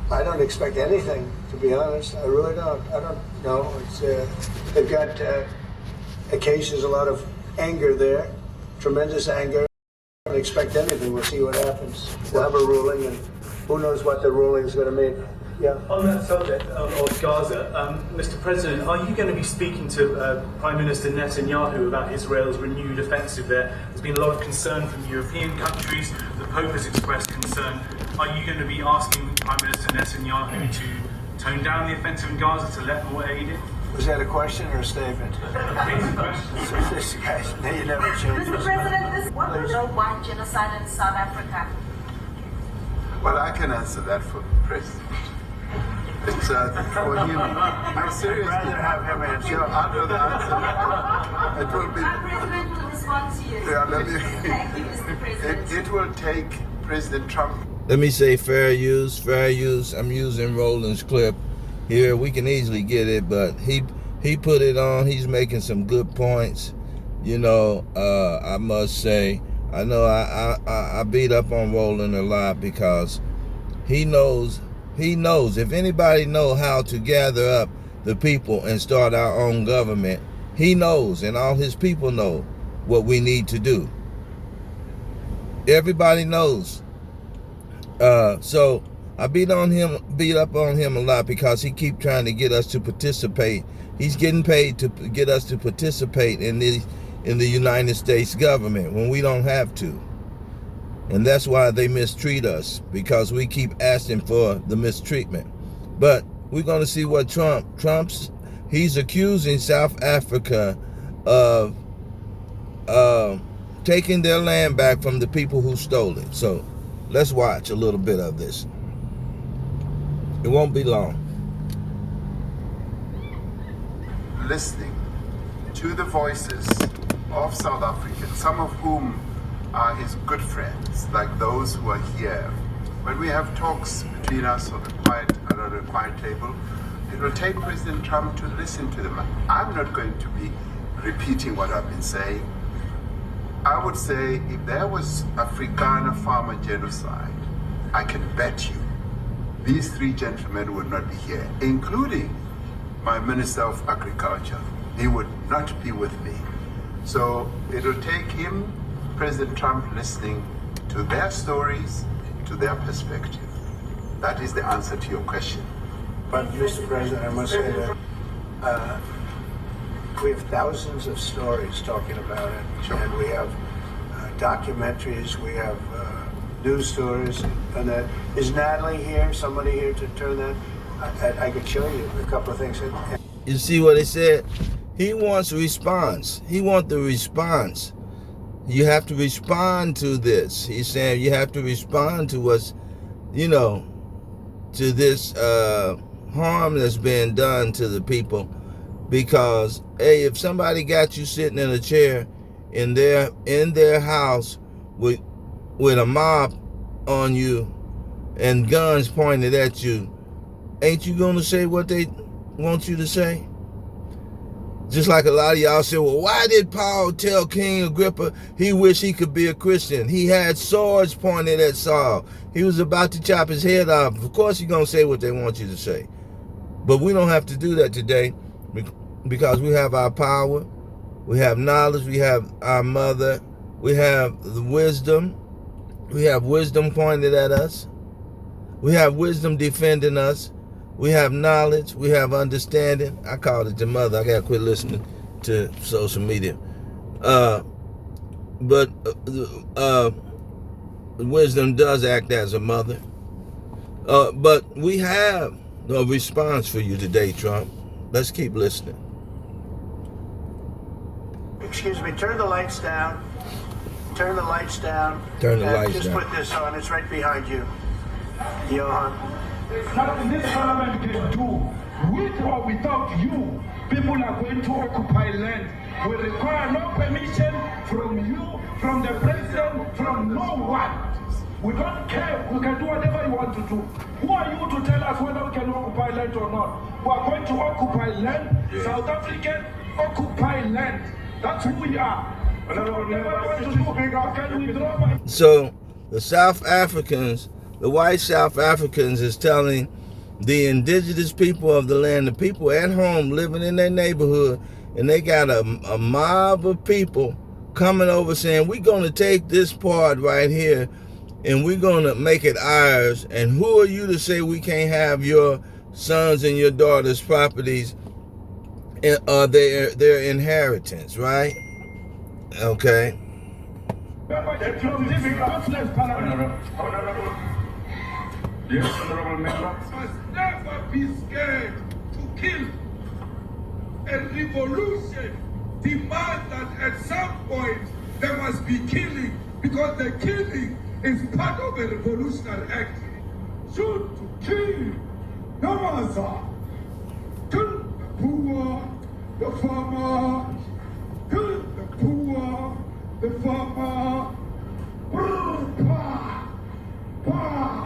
I don't expect anything, to be honest. I really don't. I don't know. It's they've got occasions a lot of anger there, tremendous anger. I don't expect anything. We'll see what happens. We'll have a ruling, and who knows what the ruling is going to mean. Yeah. On that subject of Gaza, Mr. President, are you going to be speaking to Prime Minister Netanyahu about Israel's renewed offensive there? There's been a lot of concern from European countries. The Pope has expressed concern. Are you going to be asking Prime Minister Netanyahu to tone down the offensive in Gaza, to let more aid in? Was that a question or a statement? This guy's, you never change. Mr. President, what was the white genocide in South Africa? Well, I can answer that for the President. It's for him. I seriously rather have him answer. Yeah, I'd rather answer. It will be. Our President will respond to you. Yeah, let me, Thank you, Mr. President. it will take President Trump. Let me say fair use, fair use. I'm using Roland's clip here. We can easily get it, but he put it on. He's making some good points. You know, I must say, I know I beat up on Roland a lot because he knows if anybody knows how to gather up the people and start our own government, he knows, and all his people know what we need to do. Everybody knows. So I beat up on him a lot because he keep trying to get us to participate. He's getting paid to get us to participate in the United States government when we don't have to. And that's why they mistreat us, because we keep asking for the mistreatment. But we're going to see what he's accusing South Africa of taking their land back from the people who stole it. So let's watch a little bit of this. It won't be long. Listening to the voices of South Africans, some of whom are his good friends, like those who are here. When we have talks between us around a quiet table, it will take President Trump to listen to them. I'm not going to be repeating what I've been saying. I would say if there was Afrikaner farmer genocide, I can bet you these three gentlemen would not be here, including my Minister of Agriculture. He would not be with me. So it will take him, President Trump, listening to their stories, to their perspective. That is the answer to your question. But, Mr. President, I must say that we have thousands of stories talking about it. Sure. And we have documentaries, we have news stories, and that. Is Natalie here? Somebody here to turn that? I could show you a couple of things. You see what he said? He wants a response. He wants the response. You have to respond to this. He's saying you have to respond to what's, to this harm that's being done to the people. Because, hey, if somebody got you sitting in a chair in their house with a mob on you and guns pointed at you, ain't you gonna say what they want you to say? Just like a lot of y'all say, well, why did Paul tell King Agrippa he wished he could be a Christian? He had swords pointed at Saul. He was about to chop his head off. Of course you're going to say what they want you to say. But we don't have to do that today because we have our power, we have knowledge, we have our mother, we have the wisdom. We have wisdom pointed at us. We have wisdom defending us. We have knowledge. We have understanding. I called it the mother. I got to quit listening to social media. But wisdom does act as a mother. But we have a response for you today, Trump. Let's keep listening. Excuse me, turn the lights down. Turn the lights down. Turn the lights just down. Just put this on. It's right behind you. Johan. Nothing this parliament can do, with or without you, people are going to occupy land. We require no permission from you, from the president, from no one. We don't care. We can do whatever you want to do. Who are you to tell us whether we can occupy land or not? We are going to occupy land. Yeah. South African occupy land. That's who we are. So the South Africans The white South Africans is telling the indigenous people of the land, the people at home living in their neighborhood, and they got a mob of people coming over saying, we're going to take this part right here and we're going to make it ours. And who are you to say we can't have your sons and your daughters' properties or their inheritance, right? Okay. Yes, honorable member. Must never be scared to kill. A revolution demands that at some point there must be killing, because the killing is part of a revolutionary act. Shoot to kill. No answer. Kill the poor, the farmer. Kill the poor, the farmer. Pa, pa.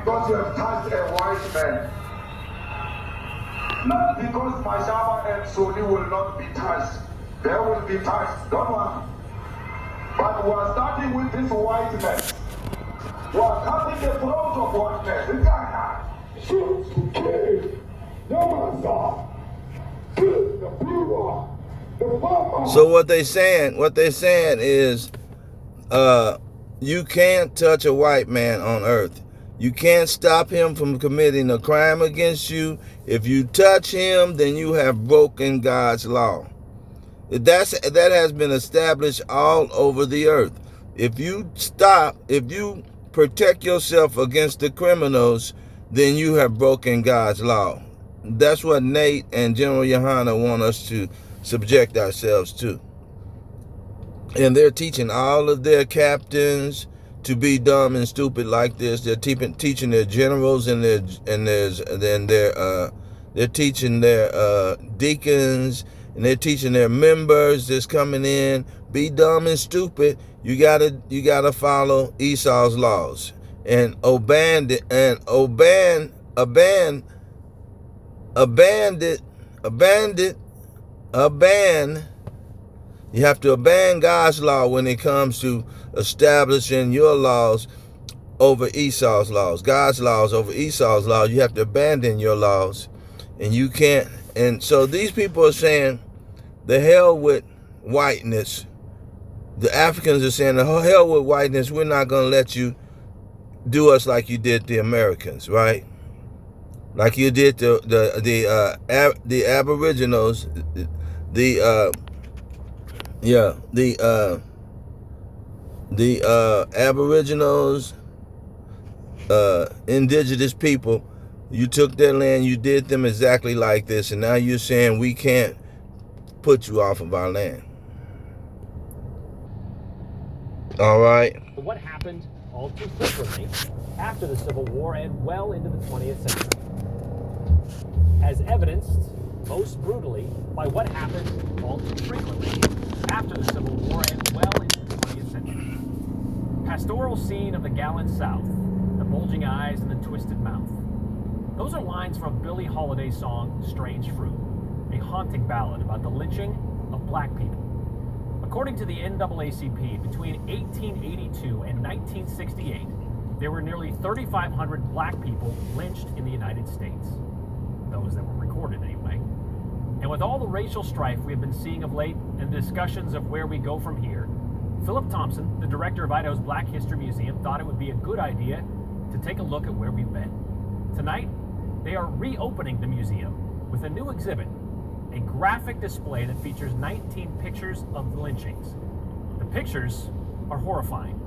Because you have touched a white man. Not because Mashaba and Soli will not be touched. They will be touched. Don't worry. But we are starting with this white man. We are cutting the throat of whiteness. Shoot to kill. No answer. Kill the poor. The farmer. So what they saying is, you can't touch a white man on earth. You can't stop him from committing a crime against you. If you touch him, then you have broken God's law. That has been established all over the earth. If you protect yourself against the criminals, then you have broken God's law. That's what Nate and General Yohana want us to subject ourselves to. And they're teaching all of their captains to be dumb and stupid like this. They're teaching their generals and they're teaching their deacons, and they're teaching their members that's coming in, be dumb and stupid. You gotta follow Esau's laws and abandon. You have to abandon God's law when it comes to establishing your laws over Esau's laws. God's laws over Esau's laws. You have to abandon your laws, and you can't. And so these people are saying, the hell with whiteness. The Africans are saying, the hell with whiteness. We're not going to let you do us like you did the Americans, right? Like you did the Aboriginals, the Aboriginals, indigenous people. You took their land, you did them exactly like this, and now you're saying we can't put you off of our land. All right. What happened all too frequently after the Civil War and well into the 20th century, as evidenced most brutally by what happened all too frequently after the Civil War and well into the 20th century. Pastoral scene of the gallant South, the bulging eyes and the twisted mouth. Those are lines from Billie Holiday's song, Strange Fruit, a haunting ballad about the lynching of black people. According to the NAACP, between 1882 and 1968, there were nearly 3,500 black people lynched in the United States. Those that were recorded anyway. And with all the racial strife we have been seeing of late and discussions of where we go from here, Philip Thompson, the director of Idaho's Black History Museum, thought it would be a good idea to take a look at where we've been. Tonight, they are reopening the museum with a new exhibit, a graphic display that features 19 pictures of the lynchings. The pictures are horrifying,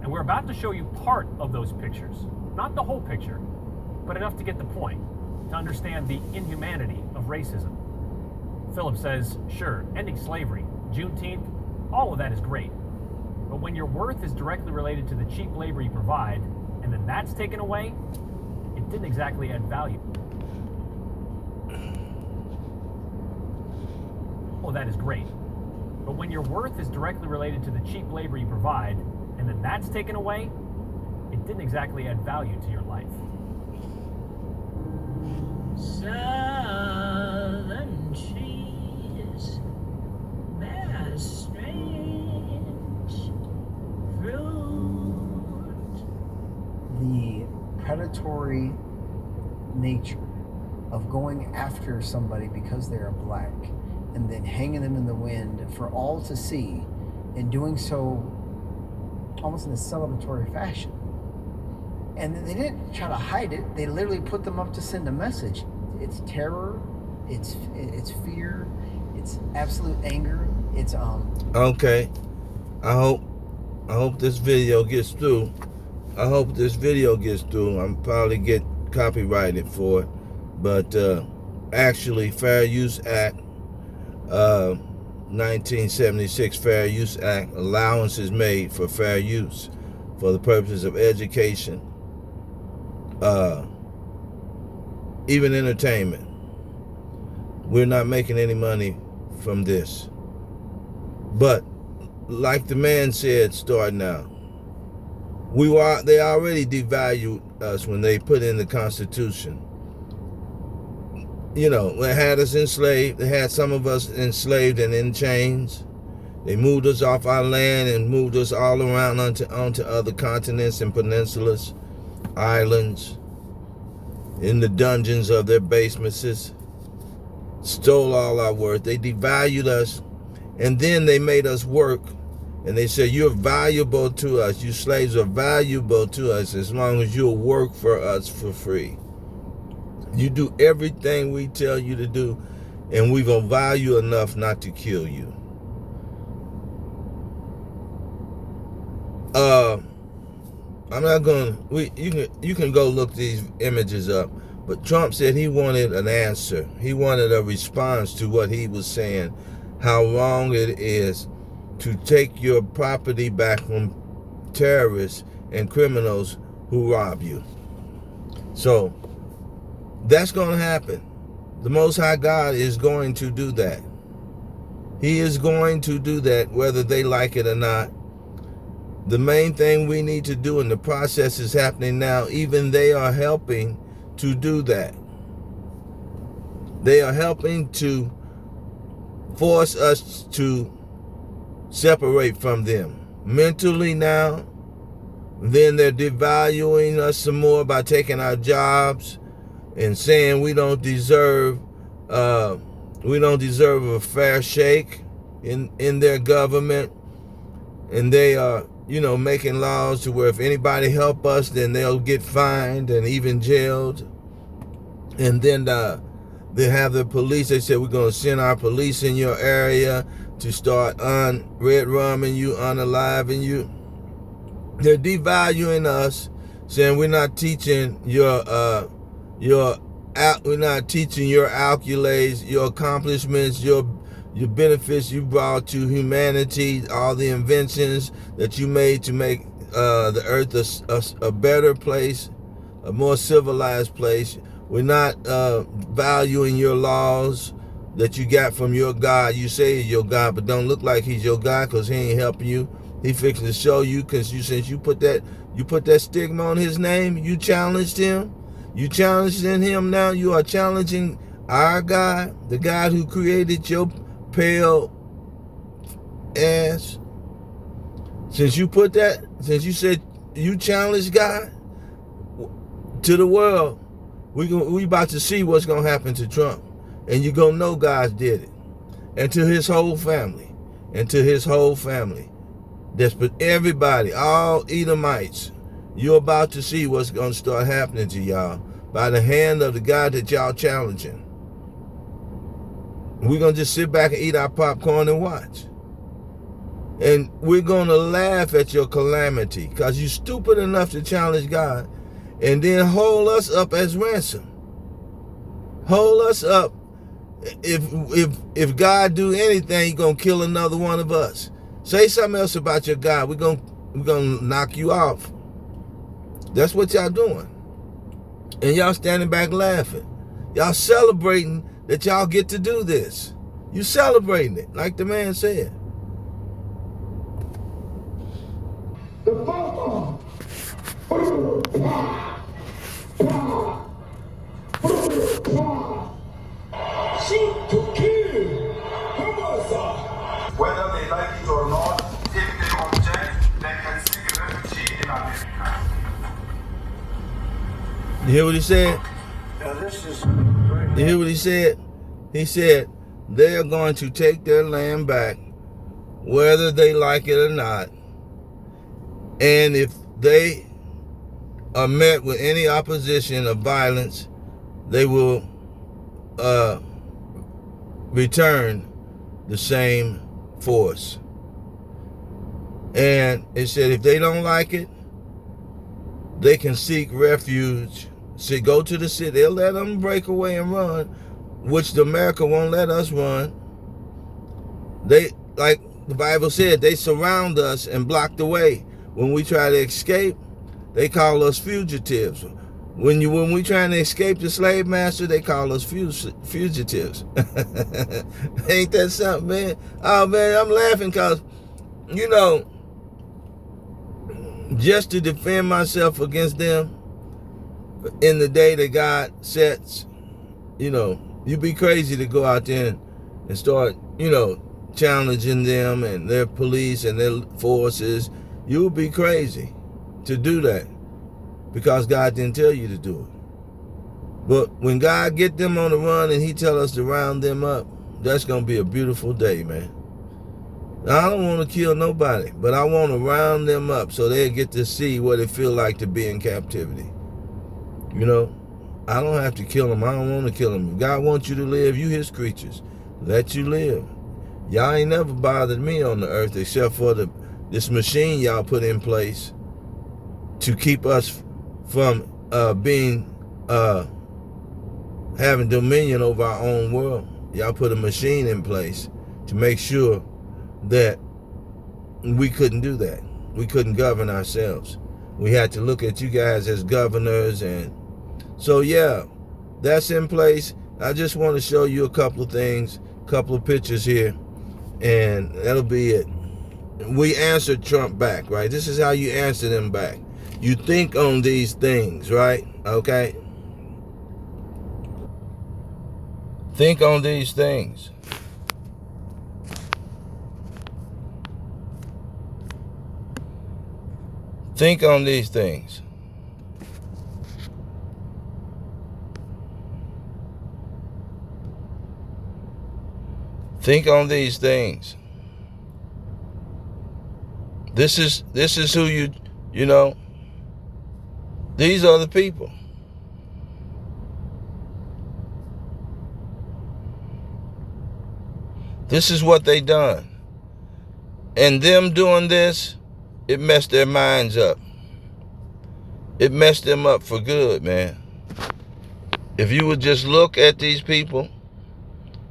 and we're about to show you part of those pictures. Not the whole picture, but enough to get the point, to understand the inhumanity of racism. Philip says, sure, ending slavery, Juneteenth, all of that is great. But when your worth is directly related to the cheap labor you provide, and then that's taken away, it didn't exactly add value. All of that is great. But when your worth is directly related to the cheap labor you provide, and then that's taken away, it didn't exactly add value to your life. Southern trees bear strange fruit. The predatory nature of going after somebody because they are black and then hanging them in the wind for all to see, and doing so almost in a celebratory fashion. And they didn't try to hide it. They literally put them up to send a message. It's terror, it's fear, it's absolute anger. It's Okay. I hope this video gets through. I'm probably get copyrighted for it. But actually, Fair Use Act, 1976 Fair Use Act, allowances made for fair use for the purposes of education, even entertainment. We're not making any money from this. But like the man said, starting out, they already devalued us when they put in the Constitution. You know, they had us enslaved. They had some of us enslaved and in chains. They moved us off our land and moved us all around onto other continents and peninsulas, islands, in the dungeons of their basements. Stole all our worth. They devalued us, and then they made us work. And they said, you're valuable to us. You slaves are valuable to us as long as you'll work for us for free. You do everything we tell you to do, and we gonna value enough not to kill you. I'm not gonna. You can go look these images up. But Trump said he wanted an answer. He wanted a response to what he was saying, how wrong it is to take your property back from terrorists and criminals who rob you. So that's going to happen. The Most High God is going to do that. He is going to do that whether they like it or not. The main thing we need to do, and the process is happening now, even they are helping to do that. They are helping to force us to separate from them mentally now. Then they're devaluing us some more by taking our jobs and saying we don't deserve a fair shake in their government. And they are, making laws to where if anybody help us, then they'll get fined and even jailed. And then they have the police. They said, we're going to send our police in your area to start red rumming you, unaliving you. They're devaluing us, saying we're not teaching your accolades, your accomplishments, your benefits you brought to humanity, all the inventions that you made to make the earth a better place, a more civilized place. We're not valuing your laws that you got from your God. You say your God, but don't look like he's your God because he ain't helping you. He fixing to show you, because since you put that stigma on his name, you challenged him. You challenged him now. You are challenging our God, the God who created your pale ass. Since you said you challenged God to the world, we about to see what's going to happen to Trump. And you're going to know God did it. And to his whole family. That's but everybody, all Edomites, you're about to see what's going to start happening to y'all by the hand of the God that y'all challenging. We're going to just sit back and eat our popcorn and watch. And we're going to laugh at your calamity because you're stupid enough to challenge God and then hold us up as ransom. Hold us up. If God do anything, he's going to kill another one of us. Say something else about your God. We're going to knock you off. That's what y'all doing. And y'all standing back laughing. Y'all celebrating that y'all get to do this. You celebrating it, like the man said. The first shoot to kill. Homicide. Whether they like it or not, if they object, they can seek refuge in America. You hear what he said? Now this is You hear what he said? He said they are going to take their land back, whether they like it or not. And if they are met with any opposition or violence, they will return the same force. And it said if they don't like it, they can seek refuge. So go to the city. They'll let them break away and run, which America won't let us run. They, like the Bible said, they surround us and block the way. When we try to escape, they call us fugitives. When we trying to escape the slave master, they call us fugitives. Ain't that something, man? Oh, man, I'm laughing because, you know, just to defend myself against them in the day that God sets, you know, you'd be crazy to go out there and start, you know, challenging them and their police and their forces. You would be crazy to do that because God didn't tell you to do it. But when God get them on the run and he tell us to round them up, that's going to be a beautiful day, man. I don't want to kill nobody, but I want to round them up so they'll get to see what it feel like to be in captivity. You know, I don't have to kill them. I don't want to kill them. If God wants you to live, you his creatures. Let you live. Y'all ain't never bothered me on the earth except for this machine y'all put in place to keep us from having dominion over our own world. Y'all put a machine in place to make sure that we couldn't do that. We couldn't govern ourselves. We had to look at you guys as governors. And so, yeah, that's in place. I just want to show you a couple of things, a couple of pictures here, and that'll be it. We answered Trump back, right? This is how you answer them back. You think on these things, right? Okay? Think on these things. Think on these things. Think on these things. This is who you know, these are the people. This is what they done. And them doing this, it messed their minds up. It messed them up for good, man. If you would just look at these people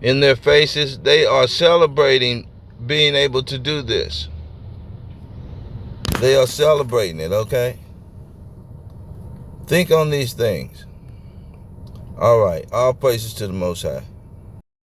in their faces, they are celebrating being able to do this. They are celebrating it, okay? Think on these things. All right. All praises to the Most High.